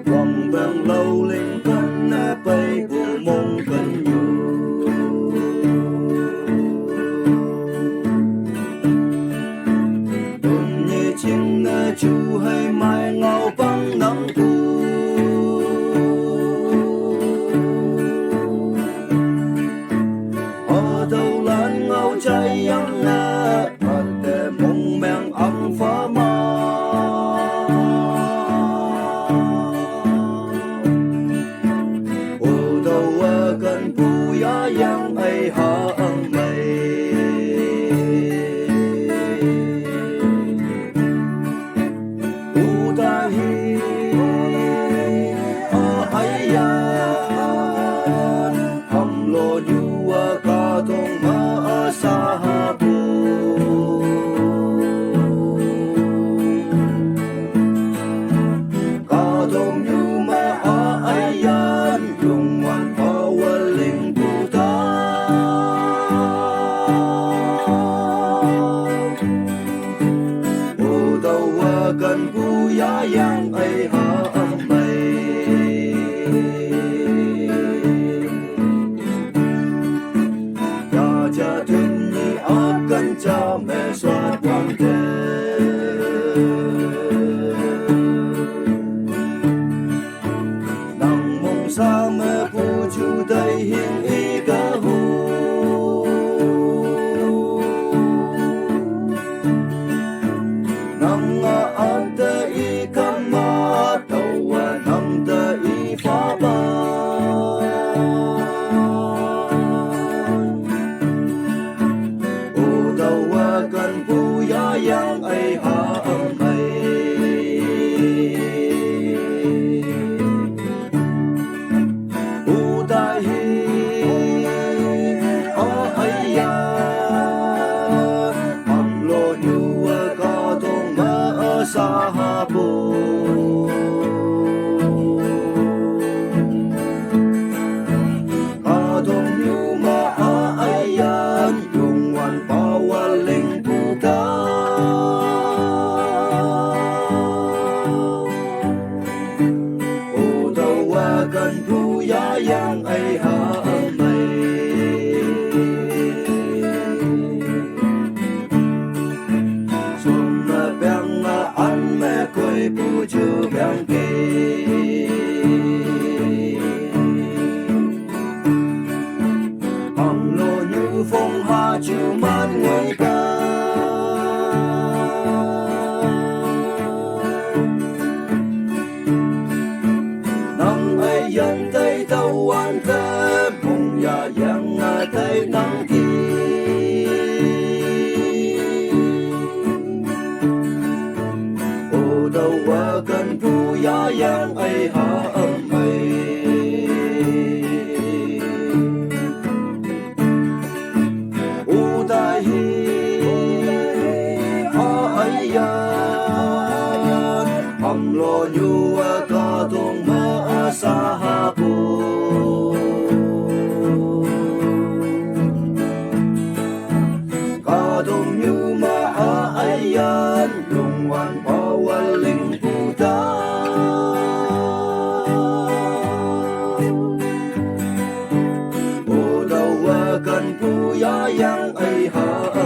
Lòng vàng lâu lên con bay buông mong cần nhiều đồn như chiếng chú hay mai ngao băng nắng thu ở đâu lan ngao trái yang và để mong mang ấm phá ma gần bu ya yang ai ha ang mây u ta hi ai ya ham lo yu ka dong ma sa bu ka dong yu ma ai ya yung wan gần bu ya yang ai ha âm mây cha cha thân nhi ác gần cha mẹ xoa quang thế nang mong sa mẹ phụ chu đầy hiền y ca hu nang ante i kama tau nang te i fa ba o tau kan pu ya yang ai ha âm mây u tai hi ai ya am lo yu ka dong ma sa bu ka dong yu ma ai yan yung wan pa wa ling bu ta o đâu kan pu ya yang ai ha âm mây xuân bèn ăn mẹ quê bu chưa bèn kê hằng lô như phong hà chiều mát ngoài ca nắng ai dân tây tàu an thế mong ya yang tây nắng kia đâu gần pu ya yang ai ha âm mây u tai hi ai ya ham lo yu ka dong ma sa bu ka dong yu ma ai ya yung wan pa wa ling bu ta o đâu gần pu ya yang ai ha